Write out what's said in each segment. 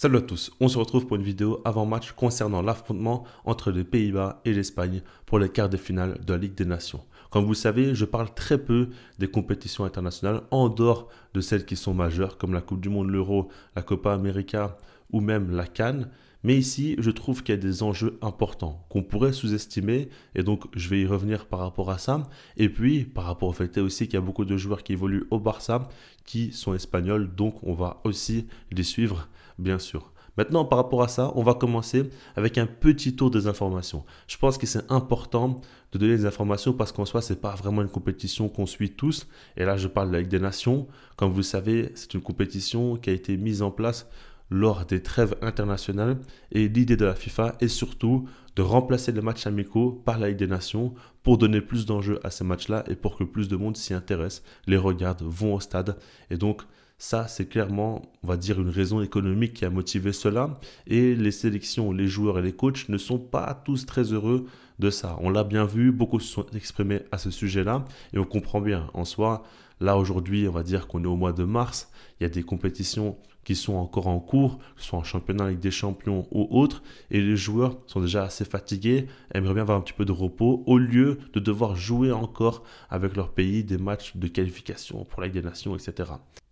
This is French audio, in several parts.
Salut à tous, on se retrouve pour une vidéo avant-match concernant l'affrontement entre les Pays-Bas et l'Espagne pour les quarts de finale de la Ligue des Nations. Comme vous le savez, je parle très peu des compétitions internationales en dehors de celles qui sont majeures comme la Coupe du Monde, l'Euro, la Copa América ou même la CAN. Mais ici, je trouve qu'il y a des enjeux importants qu'on pourrait sous-estimer et donc je vais y revenir par rapport à ça. Et puis, par rapport au fait aussi qu'il y a beaucoup de joueurs qui évoluent au Barça qui sont espagnols, donc on va aussi les suivre bien sûr. Maintenant, par rapport à ça, on va commencer avec un petit tour des informations. Je pense que c'est important de donner des informations parce qu'en soi, ce n'est pas vraiment une compétition qu'on suit tous. Et là, je parle de la Ligue des Nations. Comme vous le savez, c'est une compétition qui a été mise en place lors des trêves internationales. Et l'idée de la FIFA est surtout de remplacer les matchs amicaux par la Ligue des Nations pour donner plus d'enjeux à ces matchs-là et pour que plus de monde s'y intéresse, les regarde, vont au stade. Et donc, ça, c'est clairement, on va dire, une raison économique qui a motivé cela. Et les sélections, les joueurs et les coachs ne sont pas tous très heureux de ça. On l'a bien vu, beaucoup se sont exprimés à ce sujet-là. Et on comprend bien. En soi, là, aujourd'hui, on va dire qu'on est au mois de mars. Il y a des compétitions qui sont encore en cours, que ce soit en championnat avec des champions ou autres. Et les joueurs sont déjà assez fatigués, aimeraient bien avoir un petit peu de repos au lieu de devoir jouer encore avec leur pays des matchs de qualification pour la Ligue des Nations, etc.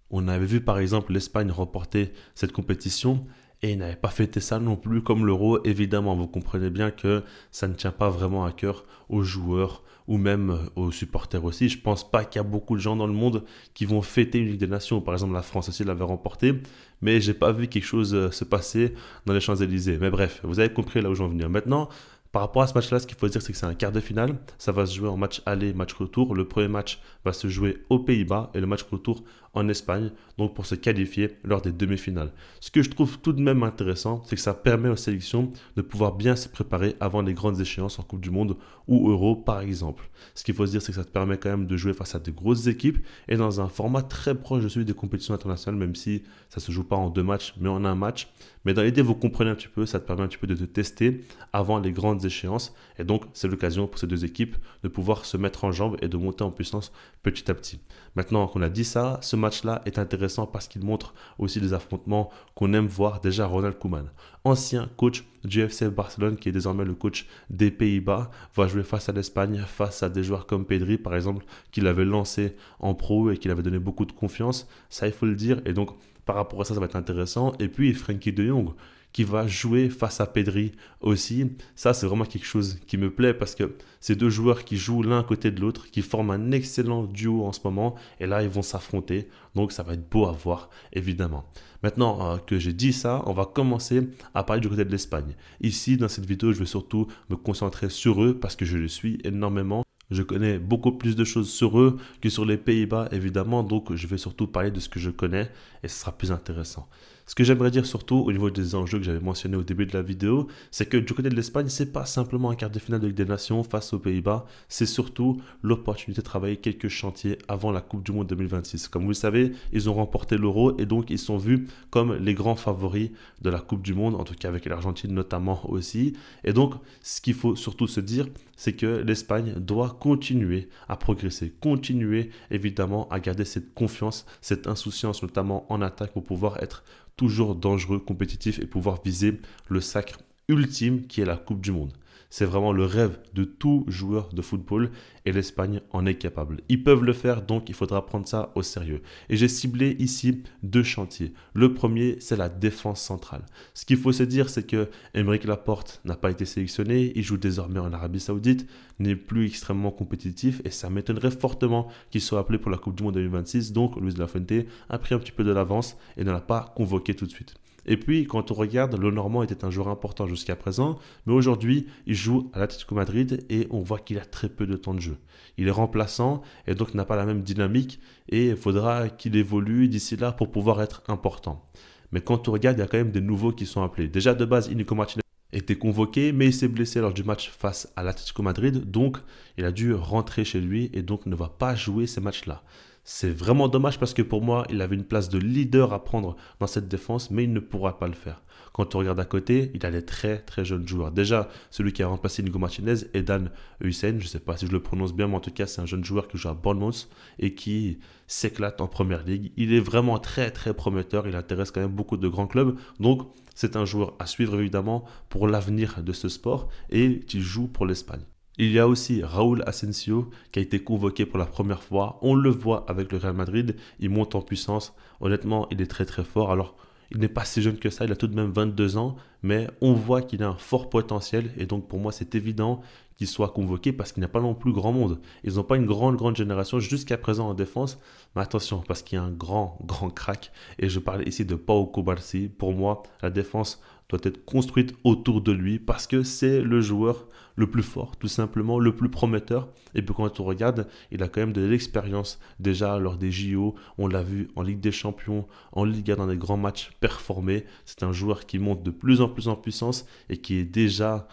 On avait vu par exemple l'Espagne remporter cette compétition et ils n'avaient pas fêté ça non plus comme l'Euro. Évidemment, vous comprenez bien que ça ne tient pas vraiment à cœur aux joueurs ou même aux supporters aussi. Je pense pas qu'il y a beaucoup de gens dans le monde qui vont fêter une Ligue des Nations. Par exemple, la France aussi l'avait remportée, mais j'ai pas vu quelque chose se passer dans les Champs-Élysées. Mais bref, vous avez compris là où je veux en venir. Maintenant, par rapport à ce match-là, ce qu'il faut dire, c'est que c'est un quart de finale. Ça va se jouer en match aller, match retour. Le premier match va se jouer aux Pays-Bas et le match retour en Espagne, donc pour se qualifier lors des demi-finales. Ce que je trouve tout de même intéressant, c'est que ça permet aux sélections de pouvoir bien se préparer avant les grandes échéances en Coupe du Monde ou Euro par exemple. Ce qu'il faut se dire, c'est que ça te permet quand même de jouer face à de grosses équipes et dans un format très proche de celui des compétitions internationales, même si ça ne se joue pas en deux matchs, mais en un match. Mais dans l'idée, vous comprenez un petit peu, ça te permet un petit peu de te tester avant les grandes échéances. Et donc, c'est l'occasion pour ces deux équipes de pouvoir se mettre en jambes et de monter en puissance petit à petit. Maintenant qu'on a dit ça, ce match-là est intéressant parce qu'il montre aussi des affrontements qu'on aime voir. Déjà, Ronald Koeman, ancien coach du FC Barcelone, qui est désormais le coach des Pays-Bas, va jouer face à l'Espagne, face à des joueurs comme Pedri, par exemple, qu'il avait lancé en pro et qu'il avait donné beaucoup de confiance. Ça, il faut le dire. Et donc, par rapport à ça, ça va être intéressant. Et puis, Frenkie de Jong, qui va jouer face à Pedri aussi. Ça, c'est vraiment quelque chose qui me plaît parce que c'est deux joueurs qui jouent l'un à côté de l'autre, qui forment un excellent duo en ce moment. Et là, ils vont s'affronter. Donc, ça va être beau à voir, évidemment. Maintenant que j'ai dit ça, on va commencer à parler du côté de l'Espagne. Ici, dans cette vidéo, je vais surtout me concentrer sur eux parce que je les suis énormément. Je connais beaucoup plus de choses sur eux que sur les Pays-Bas, évidemment, donc je vais surtout parler de ce que je connais et ce sera plus intéressant. Ce que j'aimerais dire surtout au niveau des enjeux que j'avais mentionnés au début de la vidéo, c'est que du côté de l'Espagne, c'est pas simplement un quart de finale de Ligue des Nations face aux Pays-Bas, c'est surtout l'opportunité de travailler quelques chantiers avant la Coupe du Monde 2026. Comme vous le savez, ils ont remporté l'Euro et donc ils sont vus comme les grands favoris de la Coupe du Monde, en tout cas avec l'Argentine notamment aussi. Et donc, ce qu'il faut surtout se dire, c'est que l'Espagne doit continuer à progresser, continuer évidemment à garder cette confiance, cette insouciance notamment en attaque pour pouvoir être toujours dangereux, compétitif et pouvoir viser le sacre ultime qui est la Coupe du Monde. C'est vraiment le rêve de tout joueur de football et l'Espagne en est capable. Ils peuvent le faire, donc il faudra prendre ça au sérieux. Et j'ai ciblé ici deux chantiers. Le premier, c'est la défense centrale. Ce qu'il faut se dire, c'est que Aymeric Laporte n'a pas été sélectionné, il joue désormais en Arabie Saoudite, n'est plus extrêmement compétitif et ça m'étonnerait fortement qu'il soit appelé pour la Coupe du Monde 2026. Donc Luis de la Fuente a pris un petit peu de l'avance et ne l'a pas convoqué tout de suite. Et puis, quand on regarde, le Normand était un joueur important jusqu'à présent, mais aujourd'hui, il joue à l'Atlético Madrid et on voit qu'il a très peu de temps de jeu. Il est remplaçant et donc n'a pas la même dynamique et il faudra qu'il évolue d'ici là pour pouvoir être important. Mais quand on regarde, il y a quand même des nouveaux qui sont appelés. Déjà de base, Inigo Martinez était convoqué, mais il s'est blessé lors du match face à l'Atlético Madrid, donc il a dû rentrer chez lui et donc ne va pas jouer ces matchs-là. C'est vraiment dommage parce que pour moi, il avait une place de leader à prendre dans cette défense, mais il ne pourra pas le faire. Quand on regarde à côté, il a des très très jeunes joueurs. Déjà, celui qui a remplacé Nico Martinez, Edan Hussein, je ne sais pas si je le prononce bien, mais en tout cas, c'est un jeune joueur qui joue à Bournemouth et qui s'éclate en première ligue. Il est vraiment très très prometteur, il intéresse quand même beaucoup de grands clubs. Donc, c'est un joueur à suivre évidemment pour l'avenir de ce sport et qui joue pour l'Espagne. Il y a aussi Raúl Asensio qui a été convoqué pour la première fois. On le voit avec le Real Madrid, il monte en puissance. Honnêtement, il est très très fort. Alors, il n'est pas si jeune que ça, il a tout de même 22 ans, mais on voit qu'il a un fort potentiel et donc pour moi c'est évident qu'il soit convoqué parce qu'il n'y a pas non plus grand monde. Ils n'ont pas une grande génération jusqu'à présent en défense, mais attention parce qu'il y a un grand crack et je parle ici de Pau Cubarsí. Pour moi, la défense doit être construite autour de lui parce que c'est le joueur le plus fort, tout simplement, le plus prometteur. Et puis quand on regarde, il a quand même de l'expérience déjà lors des JO. On l'a vu en Ligue des Champions, en Liga, dans des grands matchs performés. C'est un joueur qui monte de plus en plus en puissance et qui est déjà,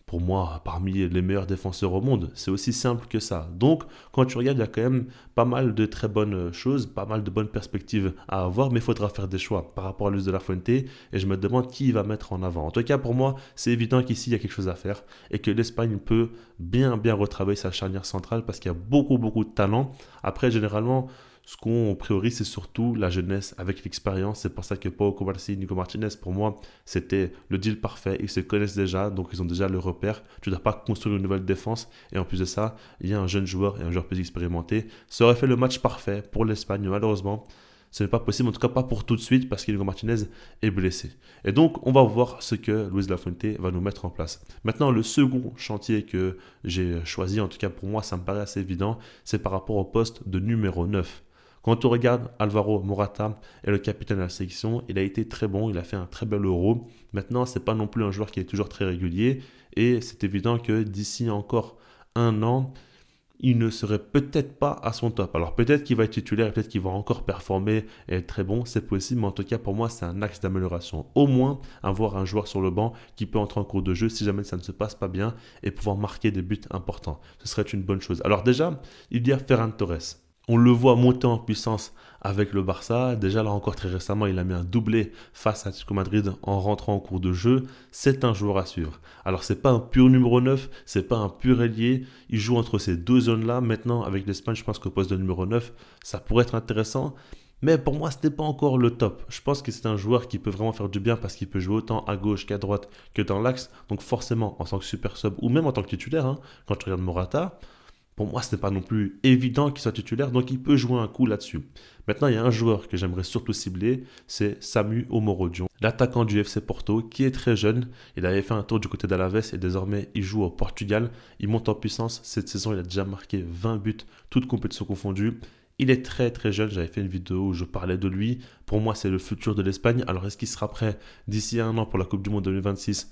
pour moi, parmi les meilleurs défenseurs au monde. C'est aussi simple que ça. Donc, quand tu regardes, il y a quand même pas mal de très bonnes choses, pas mal de bonnes perspectives à avoir, mais il faudra faire des choix par rapport à Luis de la Fuente et je me demande qui il va mettre en avant. En tout cas, pour moi, c'est évident qu'ici, il y a quelque chose à faire et que l'Espagne peut bien retravailler sa charnière centrale parce qu'il y a beaucoup de talent. Après, généralement, ce qu'on priorise, c'est surtout la jeunesse avec l'expérience. C'est pour ça que Pau Cubarsí, Nico Martinez, pour moi, c'était le deal parfait. Ils se connaissent déjà, donc ils ont déjà le repère. Tu ne dois pas construire une nouvelle défense. Et en plus de ça, il y a un jeune joueur et un joueur plus expérimenté. Ça aurait fait le match parfait pour l'Espagne, mais malheureusement. Ce n'est pas possible, en tout cas pas pour tout de suite, parce qu'Inigo Martinez est blessé. Et donc, on va voir ce que Luis de la Fuente va nous mettre en place. Maintenant, le second chantier que j'ai choisi, en tout cas pour moi, ça me paraît assez évident, c'est par rapport au poste de numéro 9. Quand on regarde Alvaro Morata est le capitaine de la sélection, il a été très bon, il a fait un très bel Euro. Maintenant, ce n'est pas non plus un joueur qui est toujours très régulier et c'est évident que d'ici encore un an, il ne serait peut-être pas à son top. Alors peut-être qu'il va être titulaire, peut-être qu'il va encore performer et être très bon, c'est possible, mais en tout cas pour moi c'est un axe d'amélioration. Au moins avoir un joueur sur le banc qui peut entrer en cours de jeu si jamais ça ne se passe pas bien et pouvoir marquer des buts importants. Ce serait une bonne chose. Alors déjà, il y a Ferran Torres. On le voit monter en puissance avec le Barça. Déjà là encore très récemment, il a mis un doublé face à Atlético Madrid en rentrant en cours de jeu. C'est un joueur à suivre. Alors c'est pas un pur numéro 9, c'est pas un pur ailier. Il joue entre ces deux zones-là. Maintenant avec l'Espagne, je pense qu'au poste de numéro 9, ça pourrait être intéressant. Mais pour moi, ce n'est pas encore le top. Je pense que c'est un joueur qui peut vraiment faire du bien parce qu'il peut jouer autant à gauche qu'à droite que dans l'axe. Donc forcément, en tant que super sub ou même en tant que titulaire, hein, quand tu regardes Morata, pour moi, ce n'est pas non plus évident qu'il soit titulaire, donc il peut jouer un coup là-dessus. Maintenant, il y a un joueur que j'aimerais surtout cibler, c'est Samu Omorodion, l'attaquant du FC Porto, qui est très jeune. Il avait fait un tour du côté d'Alaves et désormais il joue au Portugal. Il monte en puissance. Cette saison, il a déjà marqué 20 buts, toutes compétitions confondues. Il est très jeune, j'avais fait une vidéo où je parlais de lui. Pour moi, c'est le futur de l'Espagne. Alors, est-ce qu'il sera prêt d'ici un an pour la Coupe du Monde 2026 ?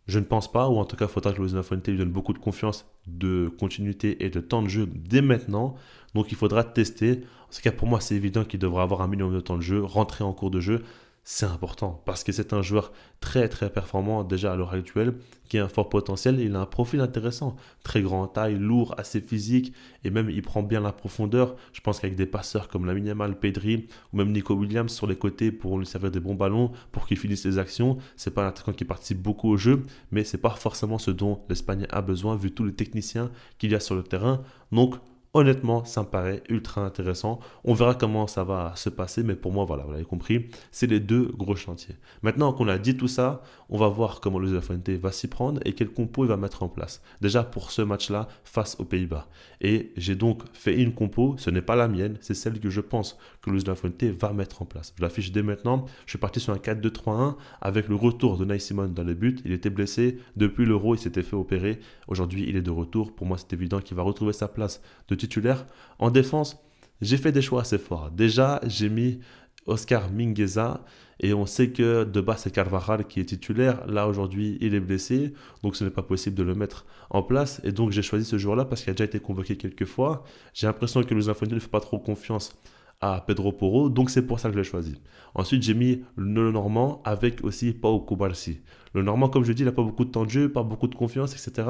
Je ne pense pas, ou en tout cas, il faudra que Luis de la Fuente lui donne beaucoup de confiance, de continuité et de temps de jeu dès maintenant. Donc il faudra tester. En tout cas, pour moi, c'est évident qu'il devra avoir un minimum de temps de jeu, rentrer en cours de jeu. C'est important parce que c'est un joueur très performant déjà à l'heure actuelle, qui a un fort potentiel. Il a un profil intéressant, très grand en taille, lourd, assez physique et même il prend bien la profondeur. Je pense qu'avec des passeurs comme Lamine Yamal, Pedri ou même Nico Williams sur les côtés pourront lui servir des bons ballons pour qu'il finisse les actions. C'est pas un attaquant qui participe beaucoup au jeu, mais c'est pas forcément ce dont l'Espagne a besoin vu tous les techniciens qu'il y a sur le terrain. Donc honnêtement, ça me paraît ultra intéressant. On verra comment ça va se passer, mais pour moi, voilà, vous l'avez compris, c'est les deux gros chantiers. Maintenant qu'on a dit tout ça, on va voir comment Luis de la Fuente va s'y prendre et quel compo il va mettre en place. Déjà pour ce match-là, face aux Pays-Bas. Et j'ai donc fait une compo, ce n'est pas la mienne, c'est celle que je pense que Luis de la Fuente va mettre en place. Je l'affiche dès maintenant. Je suis parti sur un 4-2-3-1 avec le retour de Unai Simon dans les buts. Il était blessé depuis l'Euro, il s'était fait opérer. Aujourd'hui, il est de retour. Pour moi, c'est évident qu'il va retrouver sa place de titulaire. En défense, j'ai fait des choix assez forts. Déjà, j'ai mis Oscar Mingueza et on sait que de base c'est Carvajal qui est titulaire. Là aujourd'hui il est blessé, donc ce n'est pas possible de le mettre en place et donc j'ai choisi ce joueur-là parce qu'il a déjà été convoqué quelques fois. J'ai l'impression que Luis de la Fuente ne fait pas trop confiance à Pedro Porro, donc c'est pour ça que je l'ai choisi. Ensuite, j'ai mis le Normand avec aussi Pau Cubarsí. Le Normand, comme je dis, il n'a pas beaucoup de temps de jeu, pas beaucoup de confiance, etc.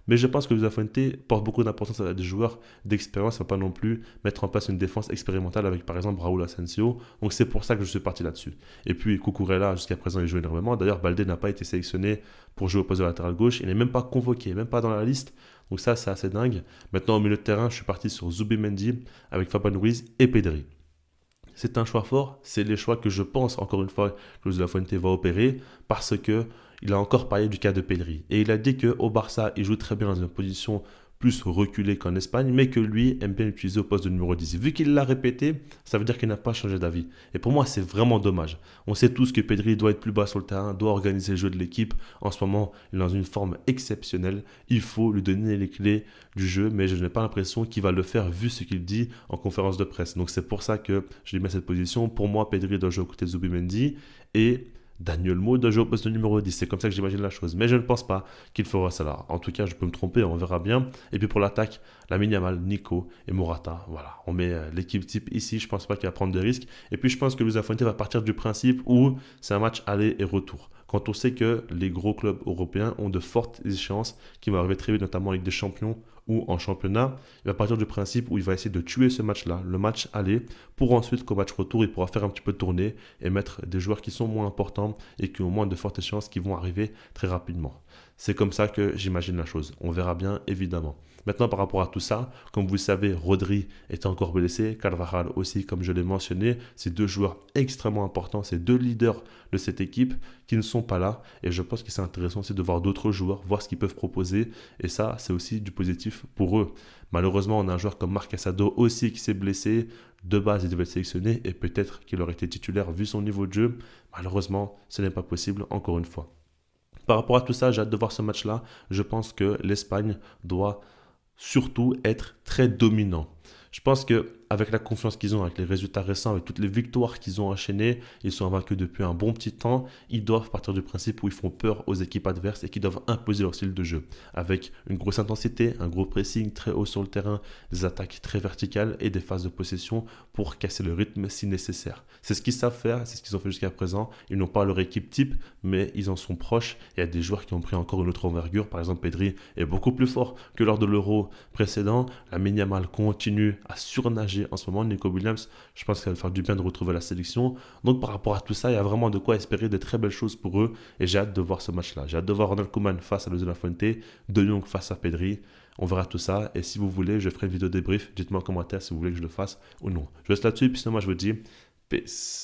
Mais je pense que Luis Fuente porte beaucoup d'importance à des joueurs d'expérience. Il ne va pas non plus mettre en place une défense expérimentale avec, par exemple, Raúl Asensio. Donc c'est pour ça que je suis parti là-dessus. Et puis Cucurella, jusqu'à présent, il joue énormément. D'ailleurs, Baldé n'a pas été sélectionné pour jouer au poste de latéral gauche. Il n'est même pas convoqué, même pas dans la liste. Donc ça, c'est assez dingue. Maintenant, au milieu de terrain, je suis parti sur Zubimendi avec Fabian Ruiz et Pedri. C'est un choix fort, c'est les choix que je pense, encore une fois, que Luis Fuente va opérer parce que il a encore parlé du cas de Pedri. Et il a dit qu'au Barça, il joue très bien dans une position plus reculée qu'en Espagne, mais que lui aime bien l'utiliser au poste de numéro 10. Vu qu'il l'a répété, ça veut dire qu'il n'a pas changé d'avis. Et pour moi, c'est vraiment dommage. On sait tous que Pedri doit être plus bas sur le terrain, doit organiser le jeu de l'équipe. En ce moment, il est dans une forme exceptionnelle. Il faut lui donner les clés du jeu, mais je n'ai pas l'impression qu'il va le faire vu ce qu'il dit en conférence de presse. Donc c'est pour ça que je lui mets cette position. Pour moi, Pedri doit jouer aux côtés de Zubimendi et Daniel Mo doit jouer au poste de numéro 10. C'est comme ça que j'imagine la chose. Mais je ne pense pas qu'il fera ça là. En tout cas, je peux me tromper, on verra bien. Et puis pour l'attaque, Lamine Yamal, Nico et Morata. Voilà, on met l'équipe type ici. Je ne pense pas qu'il va prendre de risques. Et puis je pense que Luis Fuente va partir du principe où c'est un match aller et retour. Quand on sait que les gros clubs européens ont de fortes échéances qui vont arriver très vite, notamment en Ligue des Champions ou en championnat, il va partir du principe où il va essayer de tuer ce match-là, le match aller, pour ensuite qu'au match retour, il pourra faire un petit peu de tournée et mettre des joueurs qui sont moins importants et qui ont moins de fortes échéances qui vont arriver très rapidement. C'est comme ça que j'imagine la chose. On verra bien, évidemment. Maintenant, par rapport à tout ça, comme vous le savez, Rodri est encore blessé, Carvajal aussi, comme je l'ai mentionné. C'est deux joueurs extrêmement importants, c'est deux leaders de cette équipe qui ne sont pas là. Et je pense que c'est intéressant aussi de voir d'autres joueurs, voir ce qu'ils peuvent proposer. Et ça, c'est aussi du positif pour eux. Malheureusement, on a un joueur comme Marc Casado aussi qui s'est blessé. De base, il devait être sélectionné et peut-être qu'il aurait été titulaire vu son niveau de jeu. Malheureusement, ce n'est pas possible, encore une fois. Par rapport à tout ça, j'ai hâte de voir ce match-là. Je pense que l'Espagne doit surtout être très dominant. Je pense qu'avec la confiance qu'ils ont, avec les résultats récents, avec toutes les victoires qu'ils ont enchaînées, ils sont invaincus depuis un bon petit temps, ils doivent partir du principe où ils font peur aux équipes adverses et qu'ils doivent imposer leur style de jeu. Avec une grosse intensité, un gros pressing très haut sur le terrain, des attaques très verticales et des phases de possession pour casser le rythme si nécessaire. C'est ce qu'ils savent faire, c'est ce qu'ils ont fait jusqu'à présent. Ils n'ont pas leur équipe type, mais ils en sont proches. Il y a des joueurs qui ont pris encore une autre envergure. Par exemple, Pedri est beaucoup plus fort que lors de l'Euro précédent. Lamine Yamal continue à surnager en ce moment. Nico Williams, je pense que ça va faire du bien de retrouver la sélection. Donc par rapport à tout ça, il y a vraiment de quoi espérer de très belles choses pour eux et j'ai hâte de voir ce match-là. J'ai hâte de voir Ronald Koeman face à Luis Fuente, De Jong face à Pedri. On verra tout ça et si vous voulez, je ferai une vidéo débrief. Dites-moi en commentaire si vous voulez que je le fasse ou non. Je reste là-dessus, puis sinon moi je vous dis peace.